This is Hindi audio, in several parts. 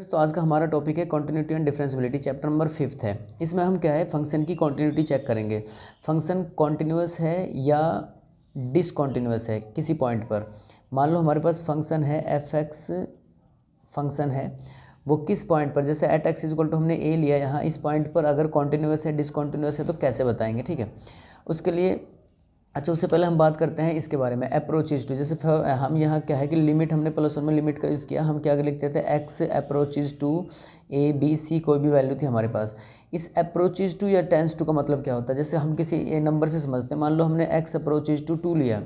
तो आज का हमारा टॉपिक है continuity and differentiability, chapter number 5 है। इसमें हम क्या है फंक्शन की कॉन्टिन्यूटी चेक करेंगे। फंक्शन कॉन्टिन्यूअस है या डिसकॉन्टिन्यूअस है किसी पॉइंट पर। मान लो हमारे पास फंक्शन है एफ एक्स, फंक्शन है वो किस पॉइंट पर, जैसे एट एक्स इक्वल टू हमने ए लिया यहाँ, इस पॉइंट पर अगर कॉन्टिन्यूअस है डिसकॉन्टिन्यूअस है तो कैसे बताएंगे। ठीक है, उसके लिए अच्छा उससे पहले हम बात करते हैं इसके बारे में अप्रोचेज टू। जैसे हम यहाँ क्या है कि लिमिट हमने प्लस वन में लिमिट का यूज़ किया, हम क्या लिखते थे x approaches to a b c, कोई भी वैल्यू थी हमारे पास। इस अप्रोचेज टू या टेंस टू का मतलब क्या होता है, जैसे हम किसी ए नंबर से समझते हैं, मान लो हमने एक्स अप्रोचेज टू 2 लिया,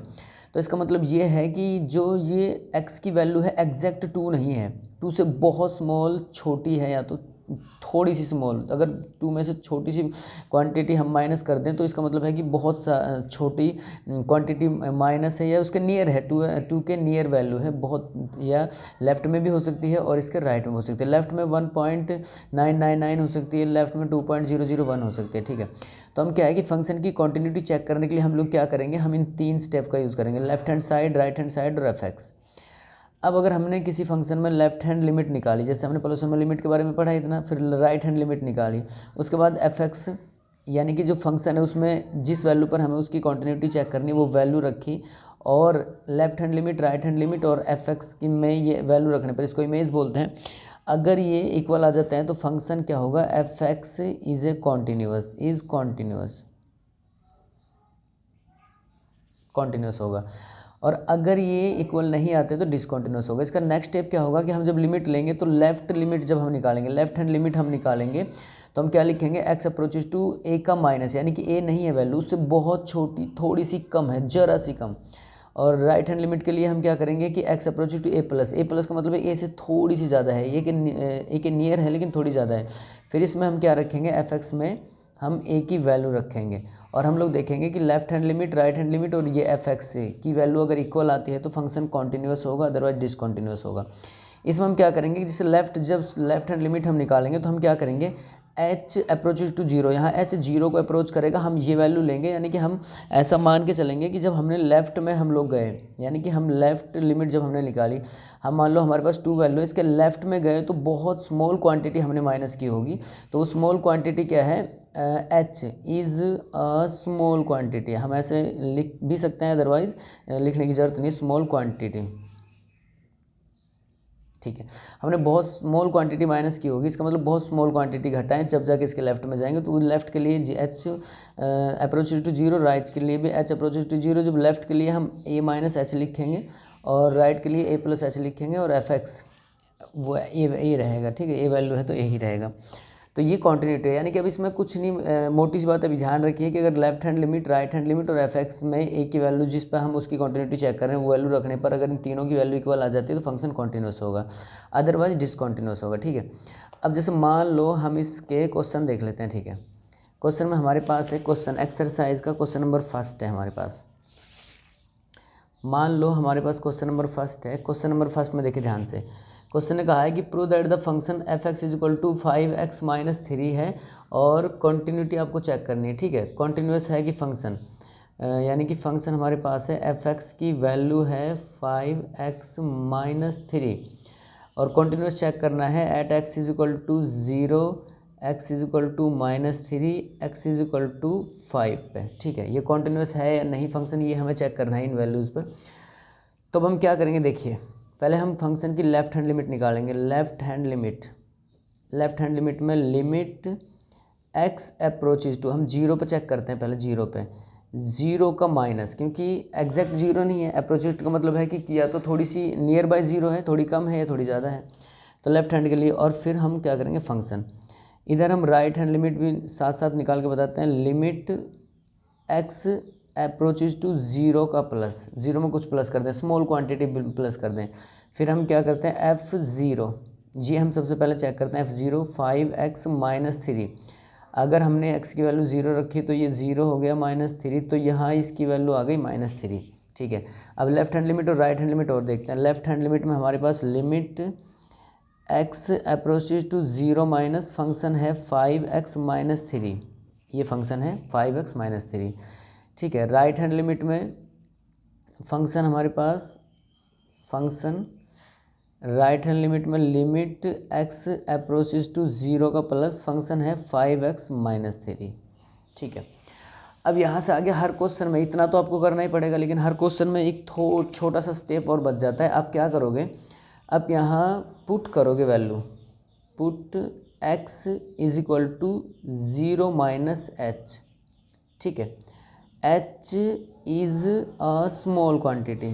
तो इसका मतलब ये है कि जो ये एक्स की वैल्यू है एग्जैक्ट 2 नहीं है, 2 से बहुत स्मॉल छोटी है या तो थोड़ी सी स्मॉल। अगर 2 में से छोटी सी क्वांटिटी हम माइनस कर दें तो इसका मतलब है कि बहुत छोटी क्वांटिटी माइनस है या उसके नियर है, 2 के नियर वैल्यू है बहुत, या लेफ़्ट में भी हो सकती है और इसके राइट में हो सकती है। लेफ़्ट में 1.999 हो सकती है, लेफ़्ट में 2.001 हो सकती है। ठीक है, तो हम क्या है कि फंक्शन की कॉन्टिन्यूटी चेक करने के लिए हम लोग क्या करेंगे, हम इन 3 स्टेप का यूज़ करेंगे, left hand side, right hand side और एफ एक्स। अब अगर हमने किसी फंक्शन में लेफ्ट हैंड लिमिट निकाली, जैसे हमने प्लस वन में लिमिट के बारे में पढ़ा इतना, फिर राइट हैंड लिमिट निकाली, उसके बाद एफ एक्स यानी कि जो फंक्शन है उसमें जिस वैल्यू पर हमें उसकी कॉन्टिन्यूटी चेक करनी है वो वैल्यू रखी, और left hand limit, right hand limit और एफ एक्स की में ये वैल्यू रखने पर, इसको इमेज बोलते हैं। अगर ये इक्वल आ जाते हैं तो फंक्शन क्या होगा, F x is A continuous, is continuous होगा। और अगर ये इक्वल नहीं आते तो डिसकॉन्टिन्यूअस होगा। इसका नेक्स्ट स्टेप क्या होगा कि हम जब लिमिट लेंगे तो लेफ्ट लिमिट जब हम निकालेंगे, लेफ्ट हैंड लिमिट हम निकालेंगे, तो हम क्या लिखेंगे, एक्स अप्रोचेज टू ए का माइनस, यानी कि ए नहीं है वैल्यू, उससे बहुत छोटी, थोड़ी सी कम है, जरा सी कम। और राइट हैंड लिमिट के लिए हम क्या करेंगे कि x approaches to a plus, a plus का मतलब है ए से थोड़ी सी ज़्यादा है, ए के नियर है लेकिन थोड़ी ज़्यादा है। फिर इसमें हम क्या रखेंगे, एफ एक्स में हम ए की वैल्यू रखेंगे, और हम लोग देखेंगे कि left hand limit, right hand limit और ये एफ एक्स की वैल्यू अगर इक्वल आती है तो फंक्शन कॉन्टिन्यूअस होगा, अदरवाइज डिसकॉन्टिन्यूअस होगा। इसमें हम क्या करेंगे कि जैसे जब लेफ्ट हैंड लिमिट हम निकालेंगे तो हम क्या करेंगे, एच अप्रोचेज टू जीरो, यहाँ एच जीरो को अप्रोच करेगा, हम ये वैल्यू लेंगे, यानी कि हम ऐसा मान के चलेंगे कि जब हमने लेफ़्ट में हम लोग गए, यानी कि हम लेफ़्ट लिमिट जब हमने निकाली, हम मान लो हमारे पास 2 वैल्यू, इसके लेफ़्ट में गए तो बहुत स्मॉल क्वांटिटी हमने माइनस की होगी, तो वो स्मॉल क्वांटिटी क्या है, H is a small quantity. हम ऐसे लिख भी सकते हैं, अदरवाइज लिखने की ज़रूरत नहीं, स्मॉल क्वांटिटी। ठीक है, हमने बहुत स्मॉल क्वांटिटी माइनस की होगी, इसका मतलब बहुत स्मॉल क्वांटिटी घटाएं, जब जाके इसके लेफ्ट में जाएंगे तो लेफ्ट के लिए h approaches to zero, right के लिए भी एच अप्रोचेज टू जीरो। जब लेफ्ट के लिए हम ए माइनस एच लिखेंगे और राइट के लिए ए प्लस एच लिखेंगे, और एफ एक्स वो ए रहेगा। ठीक है, ए वैल्यू है तो ए ही रहेगा। तो ये कॉन्टिन्यूटी है, यानी कि अब इसमें कुछ नहीं, मोटी सी बात अभी ध्यान रखिए कि अगर left hand limit, right hand limit और एफ एक्स में ए की वैल्यू जिस पर हम उसकी कॉन्टिन्यूटी चेक कर रहे हैं वो वैल्यू रखने पर अगर इन तीनों की वैल्यू इक्वल आ जाती है तो फंक्शन कॉन्टिन्यूअस होगा, अदरवाइज डिसकॉन्टिन्यूअस होगा। ठीक है, अब जैसे मान लो हम इसके क्वेश्चन देख लेते हैं। ठीक है, क्वेश्चन में हमारे पास है क्वेश्चन एक्सरसाइज का क्वेश्चन नंबर 1 है हमारे पास। मान लो हमारे पास क्वेश्चन नंबर 1 है। क्वेश्चन नंबर 1 में देखिए ध्यान से, क्वेश्चन ने कहा है कि prove that the function F x is equal to 5x minus 3 है, और कॉन्टिन्यूटी आपको चेक करनी है। ठीक है, कॉन्टिन्यूअस है कि फंक्शन, यानी कि फंक्शन हमारे पास है एफ एक्स की वैल्यू है 5x माइनस 3, और कॉन्टिन्यूअस चेक करना है at x is equal to 0, x is equal to minus 3, x is equal to 5 पे। ठीक है, ये कॉन्टिन्यूअस है या नहीं फंक्शन, ये हमें चेक करना है इन वैल्यूज़ पर। तो अब हम क्या करेंगे, देखिए पहले हम फंक्शन की लेफ्ट हैंड लिमिट निकालेंगे। लेफ्ट हैंड लिमिट में लिमिट एक्स अप्रोचेज टू, हम जीरो पे चेक करते हैं पहले, जीरो पे, जीरो का माइनस, क्योंकि एग्जैक्ट जीरो नहीं है, अप्रोचेज टू का मतलब है कि या तो थोड़ी सी नियर बाय जीरो है, थोड़ी कम है या थोड़ी ज़्यादा है, तो लेफ्ट हैंड के लिए। और फिर हम क्या करेंगे, फंक्शन, इधर हम राइट हैंड लिमिट भी साथ साथ निकाल के बताते हैं। Limit x approaches to zero का प्लस, जीरो में कुछ प्लस कर दें, स्मॉल क्वांटिटी प्लस कर दें। फिर हम क्या करते हैं, एफ ज़ीरो, ये हम सबसे पहले चेक करते हैं, एफ ज़ीरो 5x माइनस 3। अगर हमने x की वैल्यू ज़ीरो रखी तो ये ज़ीरो हो गया माइनस 3, तो यहाँ इसकी वैल्यू आ गई माइनस 3। ठीक है, अब लेफ्ट हैंड लिमिट और राइट हैंड लिमिट और देखते हैं। लेफ्ट हैंड लिमिट में हमारे पास limit x approaches to zero minus function है 5x माइनस 3, ये फंक्शन है 5x माइनस 3। ठीक है, राइट हैंड लिमिट में फंक्शन हमारे पास, फंक्शन राइट हैंड लिमिट में लिमिट x अप्रोचेज टू 0 का प्लस फंक्शन है 5x माइनस 3। ठीक है, अब यहाँ से आगे हर क्वेश्चन में इतना तो आपको करना ही पड़ेगा, लेकिन हर क्वेश्चन में एक छोटा सा स्टेप और बच जाता है। आप क्या करोगे, आप यहाँ पुट करोगे value, put x is equal to 0 minus h. ठीक है, h is a small quantity,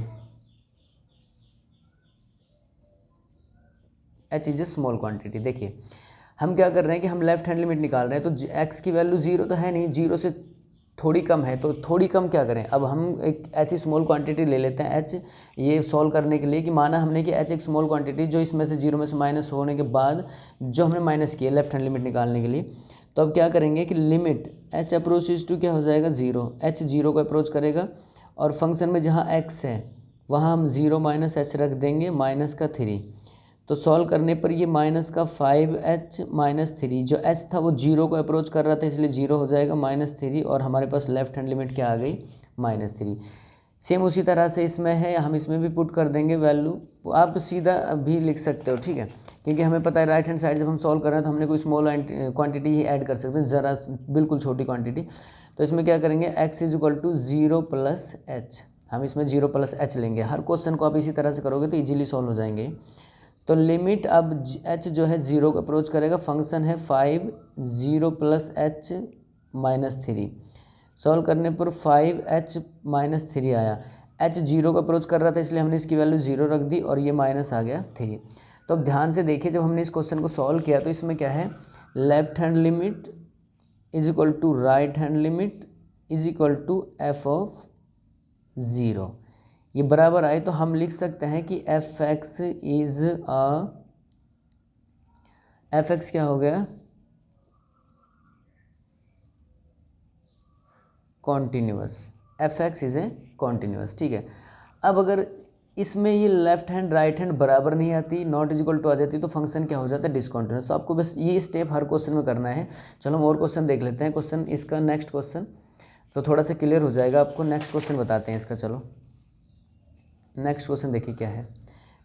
h is a small quantity. देखिए हम क्या कर रहे हैं कि हम लेफ्ट हैंड लिमिट निकाल रहे हैं, तो x की वैल्यू 0 तो है नहीं, 0 से थोड़ी कम है, तो थोड़ी कम क्या करें, अब हम एक ऐसी स्मॉल क्वांटिटी ले लेते हैं h, ये सॉल्व करने के लिए कि माना हमने कि h एक स्मॉल क्वांटिटी जो इसमें से 0 में से माइनस होने के बाद जो हमने माइनस किया लेफ्ट हैंड लिमिट निकालने के लिए, तो अब क्या करेंगे कि लिमिट h अप्रोचेज टू क्या हो जाएगा 0, h 0 को अप्रोच करेगा और फंक्शन में जहाँ x है वहाँ हम 0 माइनस h रख देंगे माइनस का 3, तो सॉल्व करने पर ये माइनस का 5h माइनस 3, जो h था वो 0 को अप्रोच कर रहा था इसलिए 0 हो जाएगा माइनस 3, और हमारे पास लेफ्ट हैंड लिमिट क्या आ गई -3। सेम उसी तरह से इसमें है, हम इसमें भी पुट कर देंगे वैल्यू, आप सीधा भी लिख सकते हो। ठीक है, क्योंकि हमें पता है राइट हैंड साइड जब हम सॉल्व कर रहे हैं तो हमने कोई स्मॉल क्वांटिटी ही ऐड कर सकते हैं, ज़रा बिल्कुल छोटी क्वांटिटी। तो इसमें क्या करेंगे x is equal to 0 plus h, हम इसमें 0 प्लस एच लेंगे। हर क्वेश्चन को आप इसी तरह से करोगे तो ईजिली सॉल्व हो जाएंगे। तो लिमिट अब h जो है 0 को अप्रोच करेगा, फंक्शन है 5 0 प्लस एच माइनस 3, सॉल्व करने पर 5h माइनस 3 आया, h 0 को अप्रोच कर रहा था इसलिए हमने इसकी वैल्यू 0 रख दी और ये माइनस आ गया 3। तो अब ध्यान से देखिए जब हमने इस क्वेश्चन को सॉल्व किया तो इसमें क्या है, left hand limit is equal to right hand limit is equal to f of 0, ये बराबर आए तो हम लिख सकते हैं कि fx इज fx क्या हो गया, continuous, fx is a continuous. ठीक है, अब अगर इसमें ये लेफ्ट हैंड राइट हैंड बराबर नहीं आती, नॉट इज इक्वल टू आ जाती, तो फंक्शन क्या हो जाता है, डिसकॉन्टिन्यूअस। तो आपको बस ये स्टेप हर क्वेश्चन में करना है। चलो हम और क्वेश्चन देख लेते हैं, क्वेश्चन इसका नेक्स्ट क्वेश्चन तो थोड़ा सा क्लियर हो जाएगा आपको। नेक्स्ट क्वेश्चन बताते हैं इसका। चलो नेक्स्ट क्वेश्चन देखिए क्या है।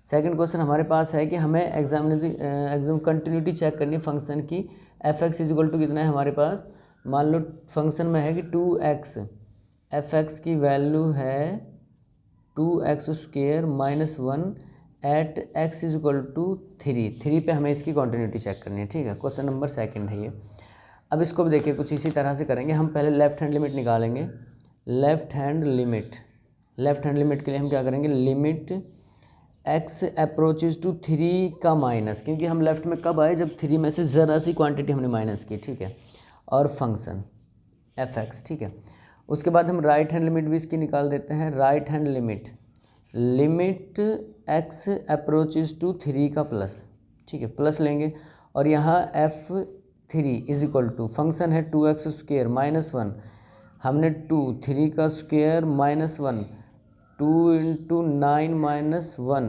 सेकंड क्वेश्चन हमारे पास है कि हमें एग्जाम कंटिन्यूटी चेक करनी फंक्शन की। fx इज इक्वल टू कितना है हमारे पास, मान लो फंक्शन में है कि 2x, fx की वैल्यू है 2x square minus 1 at x is equal to 3 पे हमें इसकी कंटिन्यूटी चेक करनी है। ठीक है, क्वेश्चन नंबर सेकंड है ये। अब इसको भी देखिए कुछ इसी तरह से करेंगे। हम पहले लेफ्ट हैंड लिमिट निकालेंगे। लेफ्ट हैंड लिमिट के लिए हम क्या करेंगे, लिमिट x अप्रोचेज टू 3 का माइनस, क्योंकि हम लेफ्ट में कब आए, जब 3 में से ज़रा सी क्वांटिटी हमने माइनस की। ठीक है, और फंक्शन fx। ठीक है, उसके बाद हम राइट हैंड लिमिट भी इसकी निकाल देते हैं। Right hand limit x approaches to 3 का प्लस। ठीक है, प्लस लेंगे और यहाँ f3 is equal to function है 2x स्क्वेयर माइनस 1, हमने 3 का स्क्वेयर माइनस 1, 2 इंटू 9 माइनस 1,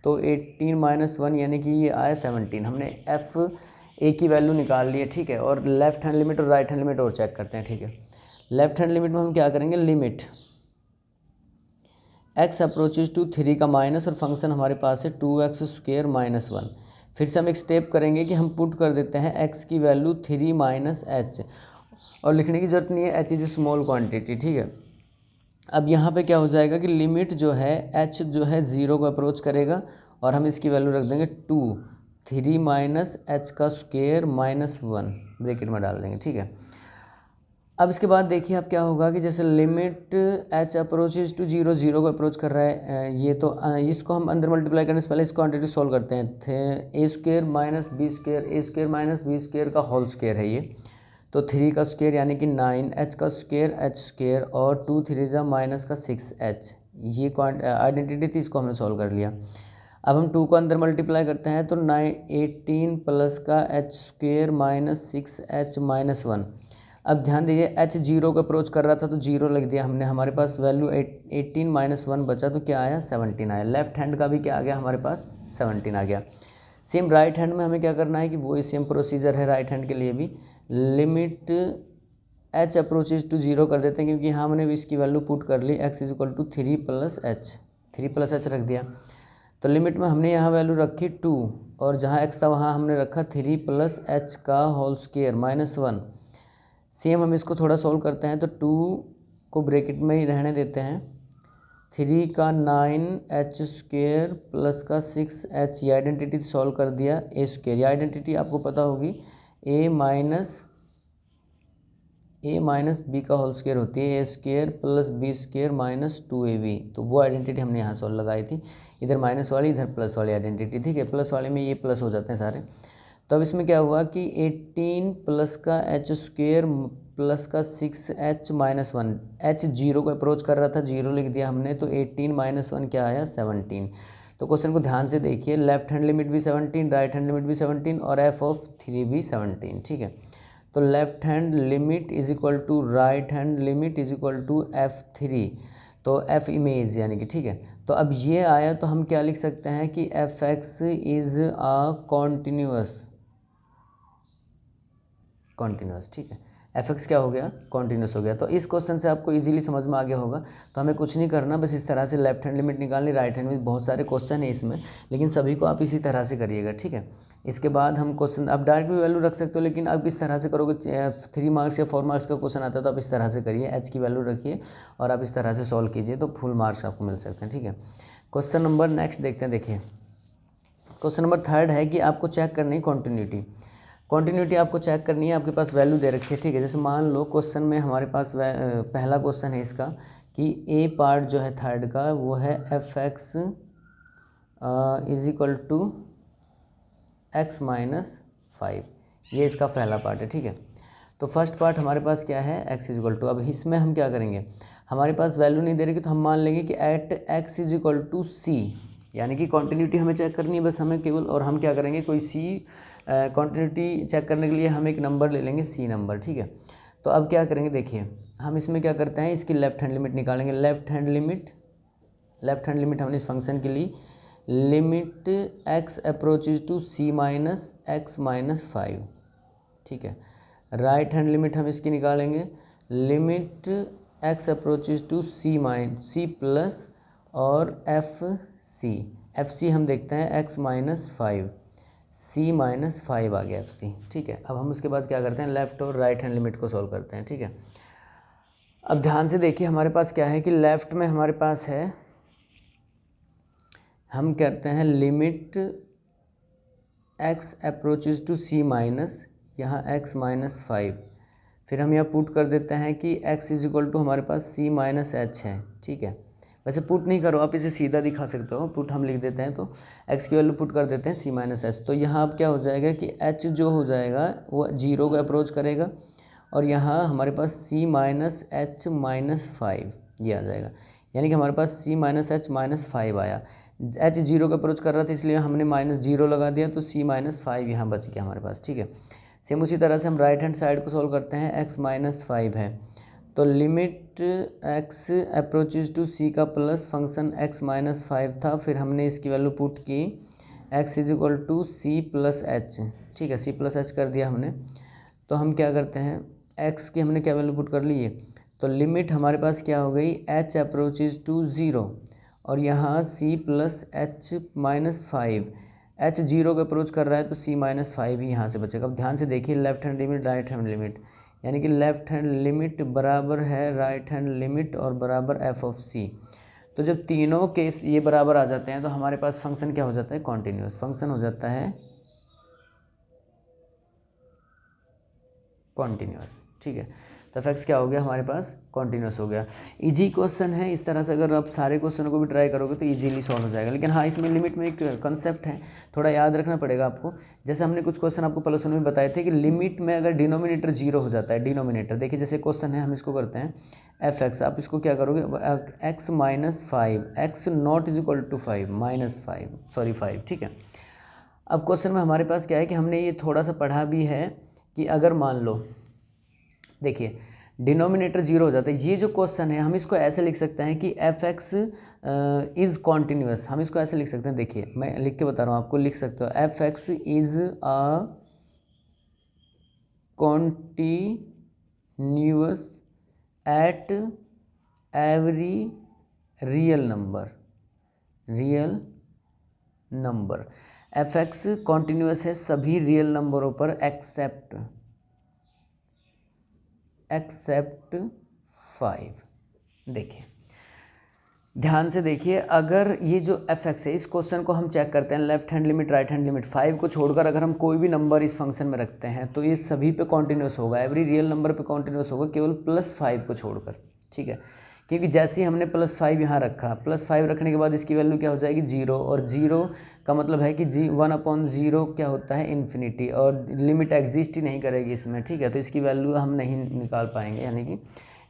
तो 18 माइनस 1 यानी कि ये आया 17। हमने f a की वैल्यू निकाल ली है। ठीक है, और लेफ्ट हैंड लिमिट और राइट हैंड लिमिट और चेक करते हैं। ठीक है, लेफ्ट हैंड लिमिट में हम क्या करेंगे, लिमिट x अप्रोचेज टू 3 का माइनस और फंक्शन हमारे पास है 2x स्क्वेयर माइनस 1। फिर से हम एक स्टेप करेंगे कि हम पुट कर देते हैं x की वैल्यू 3 माइनस एच, और लिखने की ज़रूरत नहीं है, h इज स्मॉल क्वांटिटी। ठीक है, अब यहाँ पे क्या हो जाएगा कि लिमिट जो है h जो है 0 को अप्रोच करेगा और हम इसकी वैल्यू रख देंगे 3 माइनस एच का स्क्वेयर माइनस 1 ब्रैकेट में डाल देंगे। ठीक है, अब इसके बाद देखिए अब क्या होगा कि जैसे लिमिट h अप्रोचेज टू 0 को अप्रोच कर रहा है, ये तो इसको हम अंदर मल्टीप्लाई करने से पहले इस क्वांटिटी सॉल्व करते हैं। a square minus b square, a square minus b square का होल स्क्वेयर है ये, तो 3 का स्क्वेयर यानी कि 9, h का स्क्वेयर h स्क्वेयर और 2 3 जा माइनस का 6h, ये आइडेंटिटी थी, इसको हमने सॉल्व कर लिया। अब हम 2 को अंदर मल्टीप्लाई करते हैं तो 18 प्लस का h square minus 6h minus 1। अब ध्यान दीजिए h 0 को अप्रोच कर रहा था तो 0 लग दिया हमने, हमारे पास वैल्यू 18 माइनस 1 बचा, तो क्या आया 17 आया। लेफ्ट हैंड का भी क्या आ गया हमारे पास 17 आ गया। सेम राइट हैंड में हमें क्या करना है कि वही सेम प्रोसीजर है राइट हैंड के लिए भी। लिमिट h अप्रोचेज टू 0 कर देते हैं, क्योंकि हमने भी इसकी वैल्यू पुट कर ली, x is equal to 3 plus h रख दिया। तो लिमिट में हमने यहाँ वैल्यू रखी 2 और जहाँ x था वहाँ हमने रखा 3 प्लस एच का होल स्क्वायर -1। सेम हम इसको थोड़ा सॉल्व करते हैं तो 2 को ब्रैकेट में ही रहने देते हैं, 3 का 9 h² प्लस का 6h, ये आइडेंटिटी सॉल्व कर दिया a²। ये आइडेंटिटी आपको पता होगी a माइनस बी का होल स्क्वायर होती है a² plus b² minus 2ab। तो वो आइडेंटिटी हमने यहाँ सॉल्व लगाई थी, इधर माइनस वाली इधर प्लस वाली आइडेंटिटी, ठीक है। प्लस वाले में ये प्लस हो जाते हैं सारे। तो अब इसमें क्या हुआ कि 18 प्लस का h² प्लस का 6h माइनस 1, h 0 को अप्रोच कर रहा था, 0 लिख दिया हमने, तो 18 माइनस 1 क्या आया 17। तो क्वेश्चन को ध्यान से देखिए, लेफ्ट हैंड लिमिट भी 17, राइट हैंड लिमिट भी 17 और f(3) भी 17, ठीक है। तो left hand limit is equal to right hand limit is equal to f(3), तो f इमेज यानी कि, ठीक है। तो अब ये आया तो हम क्या लिख सकते हैं कि f(x) इज अ कॉन्टिन्यूस, ठीक है। f(x) क्या हो गया, कॉन्टिन्यूस हो गया। तो इस क्वेश्चन से आपको इजीली समझ में आ गया होगा। तो हमें कुछ नहीं करना, बस इस तरह से लेफ्ट हैंड लिमिट निकालनी, राइट हैंड में बहुत सारे क्वेश्चन है इसमें, लेकिन सभी को आप इसी तरह से करिएगा, ठीक है। इसके बाद हम क्वेश्चन, आप डायरेक्ट भी वैल्यू रख सकते हो, लेकिन अब इस तरह से करोगे, 3 मार्क्स या 4 मार्क्स का क्वेश्चन आता है तो आप इस तरह से करिए, h की वैल्यू रखिए और आप इस तरह से सॉल्व कीजिए तो फुल मार्क्स आपको मिल सकते हैं, ठीक है। क्वेश्चन नंबर नेक्स्ट देखते हैं। देखिए क्वेश्चन नंबर 3 है कि आपको चेक करनी है कॉन्टिन्यूटी आपको चेक करनी है, आपके पास वैल्यू दे रखी है, ठीक है। जैसे मान लो क्वेश्चन में हमारे पास पहला क्वेश्चन है इसका कि ए पार्ट जो है 3rd का वो है f(x) is equal to x minus 5, ये इसका पहला पार्ट है, ठीक है। तो फर्स्ट पार्ट हमारे पास क्या है, x इज इक्वल टू, अब इसमें हम क्या करेंगे, हमारे पास वैल्यू नहीं दे रही तो हम मान लेंगे कि at x is equal to c, यानी कि कॉन्टिन्यूटी हमें चेक करनी है बस हमें केवल, और हम क्या करेंगे, कोई c कॉन्टिन्यूटी चेक करने के लिए हम एक नंबर ले लेंगे, c नंबर, ठीक है। तो अब क्या करेंगे, देखिए हम इसमें क्या करते हैं, इसकी लेफ्ट हैंड लिमिट निकालेंगे। लेफ्ट हैंड लिमिट हमने इस फंक्शन के लिए limit x approaches to c minus x minus 5, ठीक है। राइट हैंड लिमिट हम इसकी निकालेंगे, limit x approaches to c plus और एफ सी हम देखते हैं x माइनस 5, c माइनस 5 आ गया FC, ठीक है। अब हम उसके बाद क्या करते हैं, लेफ़्ट और राइट हैंड लिमिट को सॉल्व करते हैं, ठीक है। अब ध्यान से देखिए हमारे पास क्या है कि लेफ़्ट में हमारे पास है, हम कहते हैं limit x approaches to c minus, यहाँ x माइनस 5, फिर हम यहाँ पुट कर देते हैं कि x इज इक्वल टू हमारे पास c माइनस h है, ठीक है। वैसे पुट नहीं करो, आप इसे सीधा दिखा सकते हो, पुट हम लिख देते हैं तो x की वैल्यू पुट कर देते हैं c माइनस h। तो यहाँ अब क्या हो जाएगा कि h जो हो जाएगा वो 0 को अप्रोच करेगा और यहाँ हमारे पास c माइनस h माइनस 5 ये आ जाएगा, यानी कि हमारे पास c माइनस h माइनस 5 आया। h 0 को अप्रोच कर रहा था इसलिए हमने -0 लगा दिया, तो c माइनस 5 यहाँ बच गया हमारे पास, ठीक है। सेम उसी तरह से हम राइट हैंड साइड को सॉल्व करते हैं, x माइनस 5 है तो limit x approaches to c का प्लस फंक्शन x माइनस 5 था, फिर हमने इसकी वैल्यू पुट की x is equal to c plus h, ठीक है, c प्लस h कर दिया हमने। तो हम क्या करते हैं, x की हमने क्या वैल्यू पुट कर ली है, तो लिमिट हमारे पास क्या हो गई, h अप्रोचेज टू 0 और यहाँ c plus h minus 5, h 0 को अप्रोच कर रहा है तो c माइनस 5 ही यहाँ से बचेगा। अब ध्यान से देखिए left hand limit right hand limit, यानी कि लेफ्ट हैंड लिमिट बराबर है राइट हैंड लिमिट और बराबर f(c). तो जब तीनों केस ये बराबर आ जाते हैं तो हमारे पास फंक्शन क्या हो जाता है, कॉन्टिन्यूस फंक्शन हो जाता है, कॉन्टिन्यूस, ठीक है। तो f(x) क्या हो गया हमारे पास, कॉन्टिन्यूस हो गया। इजी क्वेश्चन है, इस तरह से अगर आप सारे क्वेश्चनों को भी ट्राई करोगे तो इजीली सॉल्व हो जाएगा। लेकिन हाँ, इसमें लिमिट में एक कंसेप्ट है, थोड़ा याद रखना पड़ेगा आपको। जैसे हमने कुछ क्वेश्चन आपको +1 में बताए थे कि लिमिट में अगर डिनोमिनेटर 0 हो जाता है, डिनोमिनेटर देखिए जैसे क्वेश्चन है, हम इसको करते हैं f(x), आप इसको क्या करोगे, x minus 5, x not is equal to 5 minus 5, ठीक है। अब क्वेश्चन में हमारे पास क्या है कि हमने ये थोड़ा सा पढ़ा भी है कि अगर मान लो, देखिए डिनोमिनेटर 0 हो जाता है, ये जो क्वेश्चन है हम इसको ऐसे लिख सकते हैं कि f(x) इज़ कॉन्टिन्यूस, हम इसको ऐसे लिख सकते हैं। देखिए मैं लिख के बता रहा हूँ आपको, लिख सकते हो f(x) is a continuous at every real number. F x continuous है सभी रियल नंबरों पर एक्सेप्ट 5। देखिए ध्यान से देखिए, अगर ये जो एफ एक्स है, इस क्वेश्चन को हम चेक करते हैं left hand limit right hand limit, 5 को छोड़कर अगर हम कोई भी नंबर इस फंक्शन में रखते हैं तो ये सभी पे कॉन्टिन्यूस होगा, एवरी रियल नंबर पे कॉन्टिन्यूस होगा, केवल +5 को छोड़कर। ठीक है, क्योंकि जैसे ही हमने +5 यहाँ रखा, +5 रखने के बाद इसकी वैल्यू क्या हो जाएगी 0, और 0 का मतलब है कि 1/0 क्या होता है इन्फिनिटी, और लिमिट एग्जिस्ट ही नहीं करेगी इसमें। ठीक है, तो इसकी वैल्यू हम नहीं निकाल पाएंगे, यानी कि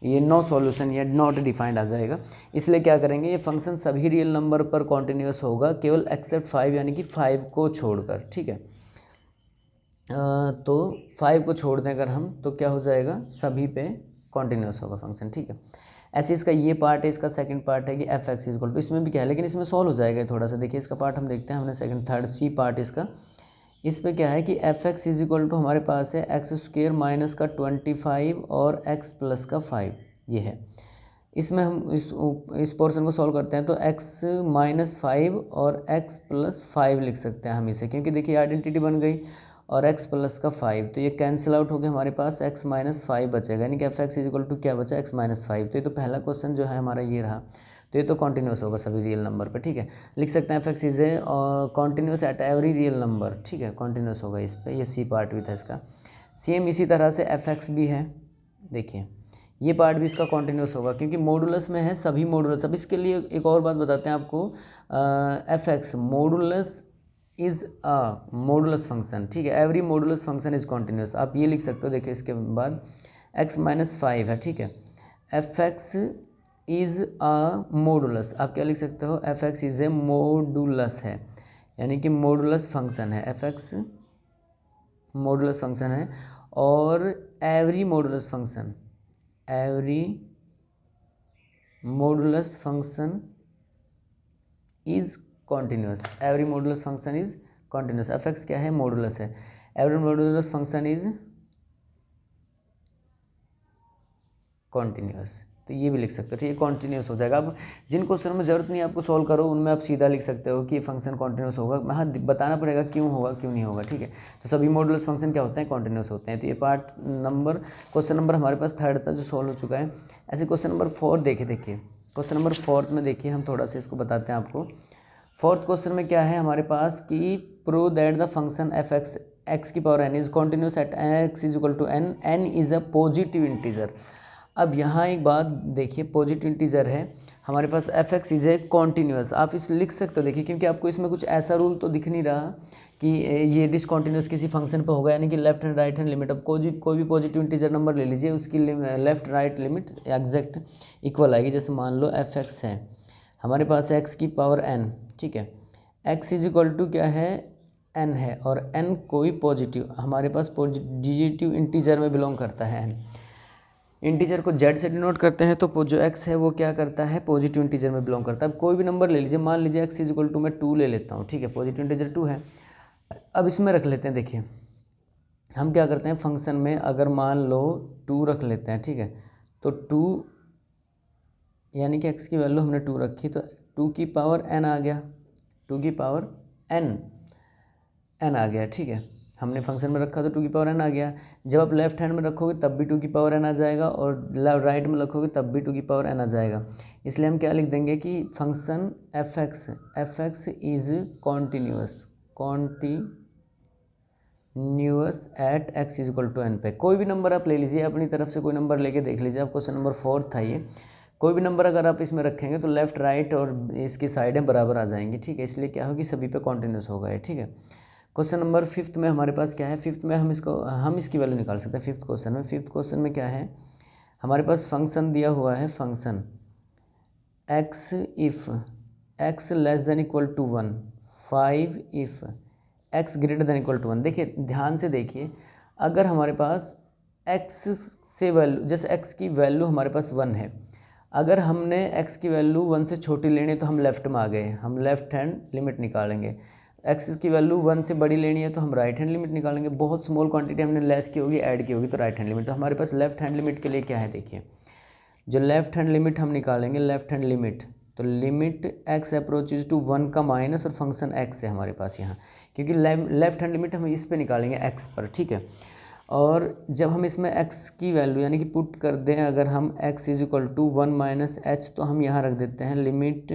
ये नो सॉल्यूशन या नॉट डिफाइंड आ जाएगा। इसलिए क्या करेंगे, ये फंक्शन सभी रियल नंबर पर कॉन्टिन्यूस होगा केवल एक्सेप्ट 5, यानी कि 5 को छोड़कर। ठीक है, तो 5 को छोड़ दें अगर हम, तो क्या हो जाएगा, सभी पे कॉन्टिन्यूस होगा फंक्शन। ठीक है, ऐसे इसका ये पार्ट है, इसका सेकंड पार्ट है कि एफ एक्स इक्वल टू, इसमें भी क्या है लेकिन इसमें सॉल्व हो जाएगा थोड़ा सा। देखिए इसका पार्ट हम देखते हैं, हमने सेकंड थर्ड सी पार्ट इसका, इस पे क्या है कि f x is equal to हमारे पास है x² माइनस का 25 और x प्लस का 5, ये है। इसमें हम इस पोर्शन को सॉल्व करते हैं तो x माइनस 5 और x प्लस 5 लिख सकते हैं हम इसे, क्योंकि देखिए आइडेंटिटी बन गई, और x प्लस का 5, तो ये कैंसिल आउट हो गया, हमारे पास x माइनस 5 बचेगा, यानी कि f x is equal to क्या बचा, x माइनस 5। तो ये तो पहला क्वेश्चन जो है हमारा ये रहा, तो ये तो कॉन्टिन्यूस होगा सभी रियल नंबर पे। ठीक है, लिख सकते हैं F x is a continuous at every real number. ठीक है, कॉन्टिन्यूस होगा इस पे, ये सी पार्ट भी था इसका। सेम इसी तरह से एफ एक्स भी है, देखिए ये पार्ट भी इसका कॉन्टिन्यूस होगा, क्योंकि मॉडुलस में है सभी मॉडुलस। अब इसके लिए एक और बात बताते हैं आपको, F x modulus is a modulus function. ठीक है, every modulus function is continuous, आप ये लिख सकते हो। देखिए इसके बाद x माइनस 5 है। ठीक है, F x is a modulus, आप क्या लिख सकते हो, F x is a modulus है, यानी कि मॉडुलस फंक्शन है, एफ एक्स मॉडुलस फंक्शन है। और every modulus function is continuous, every modulus function is continuous. F x क्या है, मॉडुलस है, every modulus function is continuous, तो ये भी लिख सकते हो। ठीक है, कॉन्टिन्यूस हो जाएगा। अब जिन क्वेश्चन में ज़रूरत नहीं आपको सॉल्व करो, उनमें आप सीधा लिख सकते हो कि ये फंक्शन कॉन्टिन्यूस होगा। हाँ, बताना पड़ेगा क्यों होगा क्यों नहीं होगा। ठीक है, तो सभी मॉडुलस फंक्शन क्या होते हैं, कॉन्टिन्यूस होते हैं। तो ये पार्ट नंबर, क्वेश्चन नंबर हमारे पास 3 था जो सॉल्व हो चुका है। ऐसे क्वेश्चन नंबर 4 देखिए क्वेश्चन नंबर 4 में देखिए, हम थोड़ा सा इसको बताते हैं आपको। 4th क्वेश्चन में क्या है हमारे पास कि prove that the function F X X की power n is continuous at x is equal to n, n is a positive integer. अब यहाँ एक बात देखिए, पॉजिटिव इंटीजर है हमारे पास, F x is a continuous, आप इस लिख सकते हो। देखिए क्योंकि आपको इसमें कुछ ऐसा रूल तो दिख नहीं रहा कि ये डिसकॉन्टिन्यूस किसी फंक्शन पे होगा, यानी कि left and right hand limit. अब कोई भी पॉजिटिव इंटीजर नंबर ले लीजिए, उसकी left right limit exact equal आएगी। जैसे मान लो एफ एक्स है हमारे पास x की पावर n। ठीक है, x इज इक्वल टू क्या है, n है, और n कोई पॉजिटिव हमारे पास पॉजिटिव इंटीजर में बिलोंग करता है। n इंटीजर को z से डिनोट करते हैं, तो जो x है वो क्या करता है, पॉजिटिव इंटीजर में बिलोंग करता है। अब कोई भी नंबर ले लीजिए, मान लीजिए x इज इक्वल टू मैं 2 ले लेता हूँ। ठीक है, पॉजिटिव इंटीजर 2 है। अब इसमें रख लेते हैं, देखिए हम क्या करते हैं फंक्शन में, अगर मान लो 2 रख लेते हैं। ठीक है, तो 2 यानी कि x की वैल्यू हमने 2 रखी, तो 2 की पावर n आ गया, 2 की पावर n आ गया। ठीक है, हमने फंक्शन में रखा तो 2 की पावर n आ गया। जब आप लेफ्ट हैंड में रखोगे तब भी 2 की पावर n आ जाएगा, और राइट में रखोगे तब भी 2 की पावर n आ जाएगा। इसलिए हम क्या लिख देंगे कि function F x is continuous at x is equal to n पे। कोई भी नंबर आप ले लीजिए, अपनी तरफ से कोई नंबर लेके देख लीजिए। आप क्वेश्चन नंबर 4 था ये, कोई भी नंबर अगर आप इसमें रखेंगे तो लेफ्ट राइट और इसकी साइडें बराबर आ जाएंगी। ठीक है, इसलिए क्या होगी, सभी पे कॉन्टिन्यूस होगा ये। ठीक है, क्वेश्चन नंबर 5 में हमारे पास क्या है, 5 में हम इसकी वैल्यू निकाल सकते हैं। 5th क्वेश्चन में क्या है हमारे पास, फंक्शन दिया हुआ है, function x if x less than equal to 1, 5 if x greater than equal to 1। देखिए ध्यान से देखिए, अगर हमारे पास x से वैल्यू, जैसे x की वैल्यू हमारे पास 1 है, अगर हमने x की वैल्यू 1 से छोटी लेनी है तो हम लेफ्ट में आ गए, हम लेफ्ट हैंड लिमिट निकालेंगे। x की वैल्यू 1 से बड़ी लेनी है तो हम राइट हैंड लिमिट निकालेंगे। बहुत स्मॉल क्वांटिटी हमने लेस की होगी, ऐड की होगी, तो राइट हैंड लिमिट। तो हमारे पास लेफ्ट हैंड लिमिट के लिए क्या है, देखिए जो लेफ्ट हैंड लिमिट हम निकालेंगे, लेफ्ट हैंड लिमिट तो लिमिट x अप्रोचेज टू 1 का माइनस और फंक्शन x है हमारे पास यहाँ, क्योंकि लेफ्ट हैंड लिमिट हम इस पे निकालेंगे x पर, ठीक है। और जब हम इसमें x की वैल्यू यानी कि पुट कर दें अगर हम x is equal to 1 minus h, तो हम यहाँ रख देते हैं लिमिट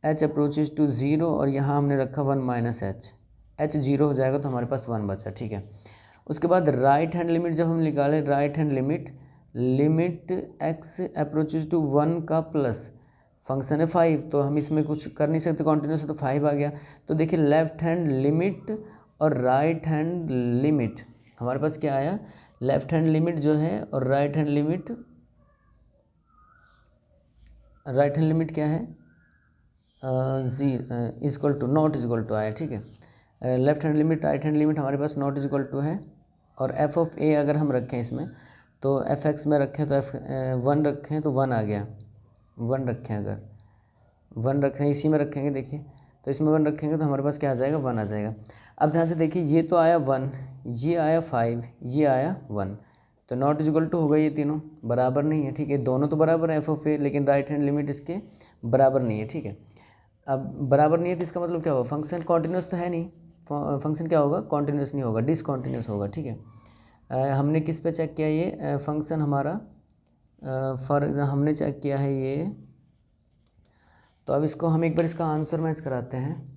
h अप्रोचेज टू 0 और यहाँ हमने रखा 1 माइनस एच, h 0 हो जाएगा तो हमारे पास 1 बचा, ठीक है। उसके बाद राइट हैंड लिमिट जब हम निकालें, right hand limit x approaches to 1 का प्लस फंक्शन है 5, तो हम इसमें कुछ कर नहीं सकते कॉन्टिन्यूस है, तो 5 आ गया। तो देखिए लेफ्ट हैंड लिमिट और राइट हैंड लिमिट हमारे पास क्या आया, लेफ्ट हैंड लिमिट जो है और राइट हैंड लिमिट क्या है, is equal to not is equal to आया, ठीक है। Left hand limit right hand limit हमारे पास नॉट इजक्वल टू है। और एफ ऑफ ए अगर हम रखें इसमें, तो एफ एक्स में रखें तो F1 रखें तो 1 आ गया, 1 रखें, अगर 1 रखें इसी में रखेंगे, देखिए तो इसमें 1 रखेंगे तो हमारे पास क्या आ जाएगा, 1 आ जाएगा। अब ध्यान से देखिए ये तो आया 1, ये आया 5, ये आया 1, तो नॉट इजक्वल टू हो गई, ये तीनों बराबर नहीं है, ठीक है। दोनों तो बराबर है एफ ऑफ ए, लेकिन राइट हैंड लिमिट इसके बराबर नहीं है, ठीक है। अब बराबर नहीं है तो इसका मतलब क्या होगा, फंक्शन कॉन्टिन्यूस तो है नहीं, फंक्शन क्या होगा, कॉन्टिन्यूस नहीं होगा, डिसकॉन्टिन्यूस होगा, ठीक है। हमने किस पे चेक किया ये फंक्शन हमारा, फॉर एग्जाम्पल हमने चेक किया है ये, तो अब इसको हम एक बार इसका आंसर मैच कराते हैं।